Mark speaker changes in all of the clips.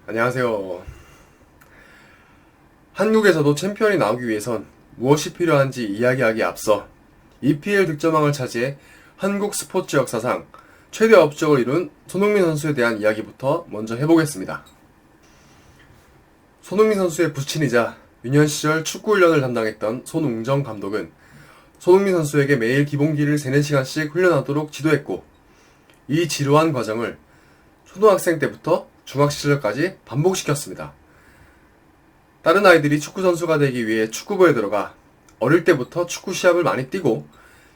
Speaker 1: 안녕하세요. 한국에서도 챔피언이 나오기 위해선 무엇이 필요한지 이야기하기에 앞서 EPL 득점왕을 차지해 한국 스포츠 역사상 최대 업적을 이룬 손흥민 선수에 대한 이야기부터 먼저 해보겠습니다. 손흥민 선수의 부친이자 유년 시절 축구 훈련을 담당했던 손웅정 감독은 손흥민 선수에게 매일 기본기를 3-4시간씩 훈련하도록 지도했고, 이 지루한 과정을 초등학생 때부터 중학 시절까지 반복시켰습니다. 다른 아이들이 축구 선수가 되기 위해 축구부에 들어가 어릴 때부터 축구 시합을 많이 뛰고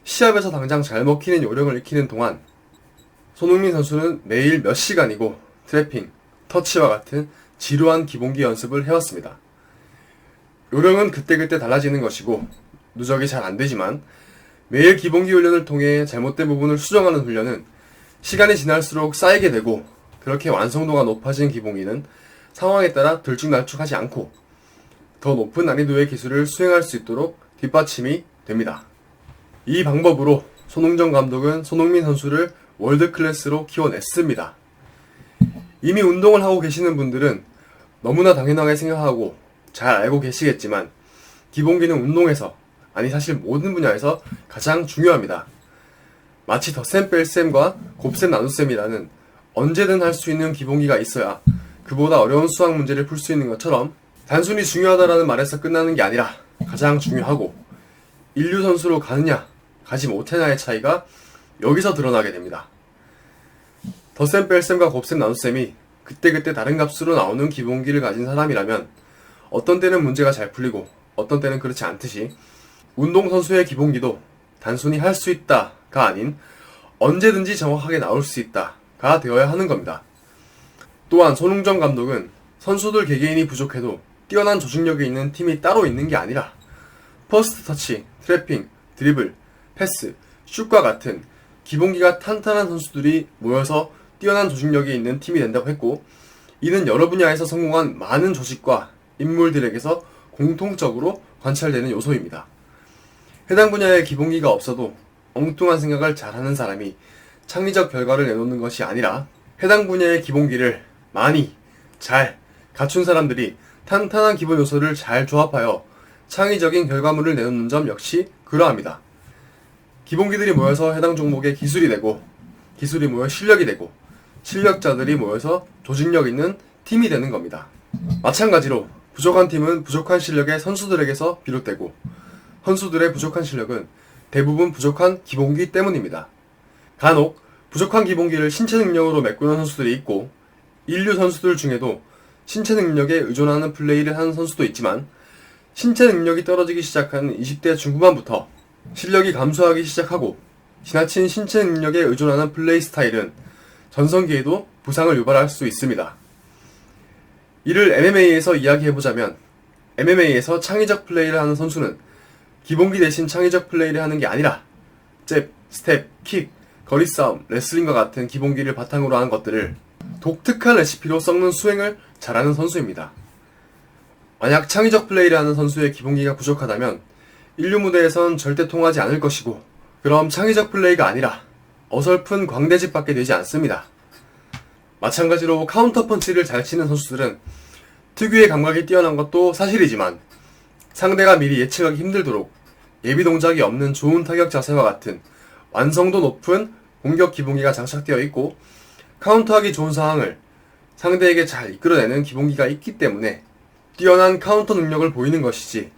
Speaker 1: 시합에서 당장 잘 먹히는 요령을 익히는 동안 손흥민 선수는 매일 몇 시간이고 트래핑, 터치와 같은 지루한 기본기 연습을 해왔습니다. 요령은 그때그때 달라지는 것이고 누적이 잘 안되지만 매일 기본기 훈련을 통해 잘못된 부분을 수정하는 훈련은 시간이 지날수록 쌓이게 되고, 그렇게 완성도가 높아진 기본기는 상황에 따라 들쭉날쭉하지 않고 더 높은 난이도의 기술을 수행할 수 있도록 뒷받침이 됩니다. 이 방법으로 손흥정 감독은 손흥민 선수를 월드클래스로 키워냈습니다. 이미 운동을 하고 계시는 분들은 너무나 당연하게 생각하고 잘 알고 계시겠지만, 기본기는 운동에서, 아니 사실 모든 분야에서 가장 중요합니다. 마치 덧셈 뺄셈과 곱셈 나눗셈이라는 언제든 할 수 있는 기본기가 있어야 그보다 어려운 수학 문제를 풀 수 있는 것처럼, 단순히 중요하다라는 말에서 끝나는 게 아니라 가장 중요하고 인류 선수로 가느냐 가지 못하냐의 차이가 여기서 드러나게 됩니다. 덧셈 뺄셈과 곱셈 나눗셈이 그때그때 다른 값으로 나오는 기본기를 가진 사람이라면 어떤 때는 문제가 잘 풀리고 어떤 때는 그렇지 않듯이, 운동선수의 기본기도 단순히 할 수 있다가 아닌 언제든지 정확하게 나올 수 있다가 되어야 하는 겁니다. 또한 손흥정 감독은 선수들 개개인이 부족해도 뛰어난 조직력이 있는 팀이 따로 있는 게 아니라 퍼스트 터치, 트래핑, 드리블, 패스, 슛과 같은 기본기가 탄탄한 선수들이 모여서 뛰어난 조직력이 있는 팀이 된다고 했고, 이는 여러 분야에서 성공한 많은 조직과 인물들에게서 공통적으로 관찰되는 요소입니다. 해당 분야의 기본기가 없어도 엉뚱한 생각을 잘하는 사람이 창의적 결과를 내놓는 것이 아니라, 해당 분야의 기본기를 많이, 잘 갖춘 사람들이 탄탄한 기본 요소를 잘 조합하여 창의적인 결과물을 내놓는 점 역시 그러합니다. 기본기들이 모여서 해당 종목의 기술이 되고, 기술이 모여 실력이 되고, 실력자들이 모여서 조직력 있는 팀이 되는 겁니다. 마찬가지로 부족한 팀은 부족한 실력의 선수들에게서 비롯되고, 선수들의 부족한 실력은 대부분 부족한 기본기 때문입니다. 간혹 부족한 기본기를 신체 능력으로 메꾸는 선수들이 있고, 인류 선수들 중에도 신체 능력에 의존하는 플레이를 하는 선수도 있지만, 신체 능력이 떨어지기 시작한 20대 중후반부터 실력이 감소하기 시작하고 지나친 신체 능력에 의존하는 플레이 스타일은 전성기에도 부상을 유발할 수 있습니다. 이를 MMA에서 이야기해보자면, MMA에서 창의적 플레이를 하는 선수는 기본기 대신 창의적 플레이를 하는 게 아니라 잽, 스텝, 킥, 거리 싸움, 레슬링과 같은 기본기를 바탕으로 하는 것들을 독특한 레시피로 섞는 수행을 잘하는 선수입니다. 만약 창의적 플레이를 하는 선수의 기본기가 부족하다면 인류 무대에선 절대 통하지 않을 것이고, 그럼 창의적 플레이가 아니라 어설픈 광대짓밖에 되지 않습니다. 마찬가지로 카운터 펀치를 잘 치는 선수들은 특유의 감각이 뛰어난 것도 사실이지만, 상대가 미리 예측하기 힘들도록 예비 동작이 없는 좋은 타격 자세와 같은 완성도 높은 공격 기본기가 장착되어 있고, 카운터하기 좋은 상황을 상대에게 잘 이끌어내는 기본기가 있기 때문에 뛰어난 카운터 능력을 보이는 것이지,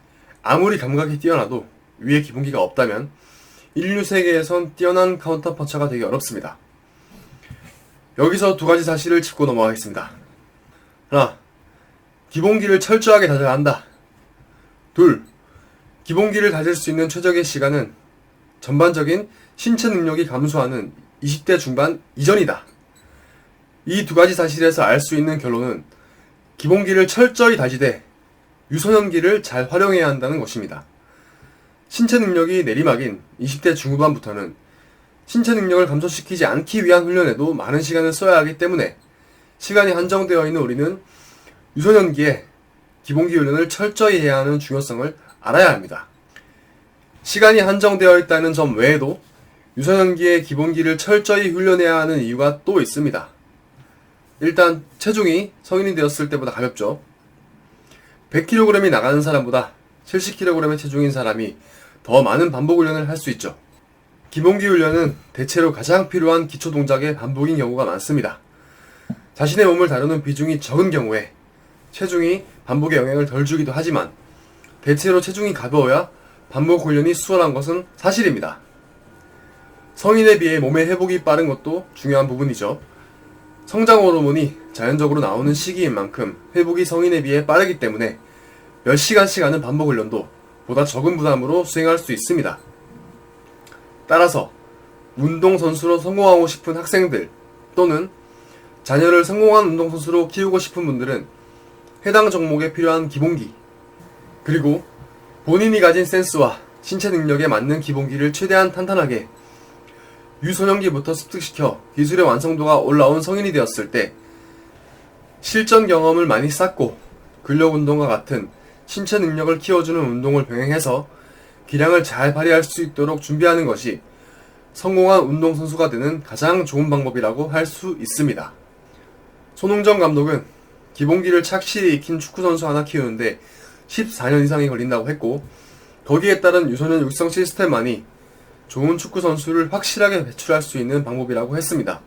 Speaker 1: 아무리 감각이 뛰어나도 위에 기본기가 없다면 인류 세계에선 뛰어난 카운터 펀처가 되기 어렵습니다. 여기서 두 가지 사실을 짚고 넘어가겠습니다. 하나, 기본기를 철저하게 다져야 한다. 둘, 기본기를 다질 수 있는 최적의 시간은 전반적인 신체 능력이 감소하는 20대 중반 이전이다. 이 두 가지 사실에서 알 수 있는 결론은 기본기를 철저히 다지되 유소년기를 잘 활용해야 한다는 것입니다. 신체 능력이 내리막인 20대 중후반부터는 신체 능력을 감소시키지 않기 위한 훈련에도 많은 시간을 써야 하기 때문에, 시간이 한정되어 있는 우리는 유소년기에 기본기 훈련을 철저히 해야 하는 중요성을 알아야 합니다. 시간이 한정되어 있다는 점 외에도 유소년기에 기본기를 철저히 훈련해야 하는 이유가 또 있습니다. 일단 체중이 성인이 되었을 때보다 가볍죠. 100kg이 나가는 사람보다 70kg의 체중인 사람이 더 많은 반복 훈련을 할 수 있죠. 기본기 훈련은 대체로 가장 필요한 기초 동작의 반복인 경우가 많습니다. 자신의 몸을 다루는 비중이 적은 경우에 체중이 반복에 영향을 덜 주기도 하지만 대체로 체중이 가벼워야 반복 훈련이 수월한 것은 사실입니다. 성인에 비해 몸의 회복이 빠른 것도 중요한 부분이죠. 성장 호르몬이 자연적으로 나오는 시기인 만큼 회복이 성인에 비해 빠르기 때문에 몇 시간씩 하는 반복 훈련도 보다 적은 부담으로 수행할 수 있습니다. 따라서 운동선수로 성공하고 싶은 학생들 또는 자녀를 성공한 운동선수로 키우고 싶은 분들은 해당 종목에 필요한 기본기 그리고 본인이 가진 센스와 신체 능력에 맞는 기본기를 최대한 탄탄하게 유소년기부터 습득시켜 기술의 완성도가 올라온 성인이 되었을 때 실전 경험을 많이 쌓고 근력운동과 같은 신체 능력을 키워주는 운동을 병행해서 기량을 잘 발휘할 수 있도록 준비하는 것이 성공한 운동선수가 되는 가장 좋은 방법이라고 할 수 있습니다. 손흥정 감독은 기본기를 착실히 익힌 축구선수 하나 키우는데 14년 이상이 걸린다고 했고 거기에 따른 유소년 육성 시스템만이 좋은 축구선수를 확실하게 배출할 수 있는 방법이라고 했습니다.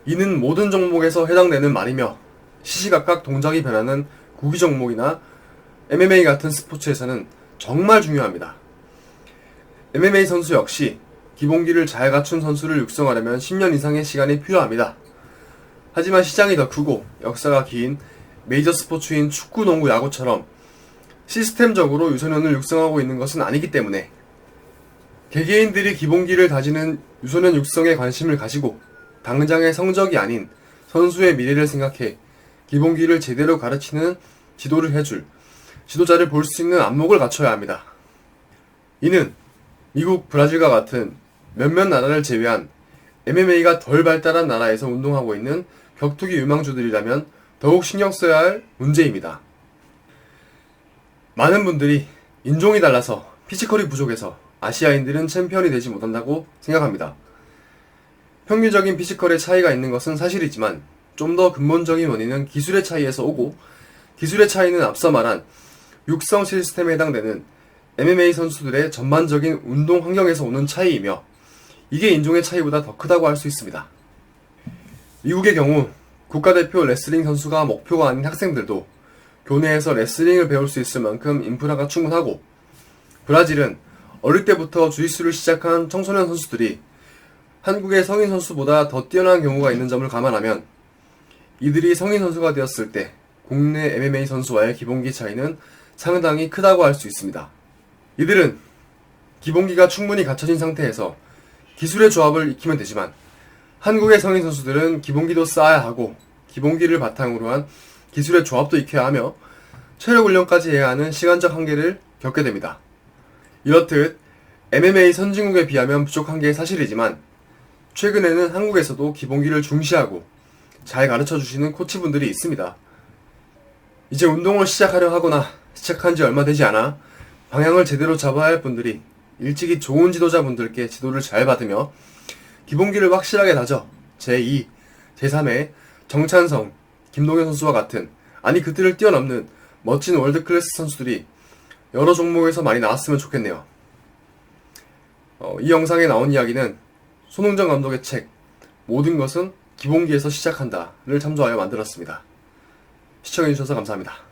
Speaker 1: 이는 모든 종목에서 해당되는 말이며 시시각각 동작이 변하는 구기 종목이나 MMA 같은 스포츠에서는 정말 중요합니다. MMA 선수 역시 기본기를 잘 갖춘 선수를 육성하려면 10년 이상의 시간이 필요합니다. 하지만 시장이 더 크고 역사가 긴 메이저 스포츠인 축구, 농구, 야구처럼 시스템적으로 유소년을 육성하고 있는 것은 아니기 때문에 개개인들이 기본기를 다지는 유소년 육성에 관심을 가지고 당장의 성적이 아닌 선수의 미래를 생각해 기본기를 제대로 가르치는 지도를 해줄 지도자를 볼 수 있는 안목을 갖춰야 합니다. 이는 미국, 브라질과 같은 몇몇 나라를 제외한 MMA가 덜 발달한 나라에서 운동하고 있는 격투기 유망주들이라면 더욱 신경 써야 할 문제입니다. 많은 분들이 인종이 달라서 피지컬이 부족해서 아시아인들은 챔피언이 되지 못한다고 생각합니다. 평균적인 피지컬의 차이가 있는 것은 사실이지만 좀 더 근본적인 원인은 기술의 차이에서 오고 기술의 차이는 앞서 말한 육성 시스템에 해당되는 MMA 선수들의 전반적인 운동 환경에서 오는 차이이며 이게 인종의 차이보다 더 크다고 할 수 있습니다. 미국의 경우 국가대표 레슬링 선수가 목표가 아닌 학생들도 교내에서 레슬링을 배울 수 있을 만큼 인프라가 충분하고 브라질은 어릴 때부터 주짓수를 시작한 청소년 선수들이 한국의 성인 선수보다 더 뛰어난 경우가 있는 점을 감안하면 이들이 성인 선수가 되었을 때 국내 MMA 선수와의 기본기 차이는 상당히 크다고 할 수 있습니다. 이들은 기본기가 충분히 갖춰진 상태에서 기술의 조합을 익히면 되지만 한국의 성인 선수들은 기본기도 쌓아야 하고 기본기를 바탕으로 한 기술의 조합도 익혀야 하며 체력 훈련까지 해야 하는 시간적 한계를 겪게 됩니다. 이렇듯 MMA 선진국에 비하면 부족한 게 사실이지만 최근에는 한국에서도 기본기를 중시하고 잘 가르쳐 주시는 코치분들이 있습니다. 이제 운동을 시작하려 하거나 시작한 지 얼마 되지 않아 방향을 제대로 잡아야 할 분들이 일찍이 좋은 지도자분들께 지도를 잘 받으며 기본기를 확실하게 다져 제2, 제3의 정찬성, 김동현 선수와 같은 아니 그들을 뛰어넘는 멋진 월드클래스 선수들이 여러 종목에서 많이 나왔으면 좋겠네요. 이 영상에 나온 이야기는 손흥정 감독의 책 모든 것은 기본기에서 시작한다를 참조하여 만들었습니다. 시청해주셔서 감사합니다.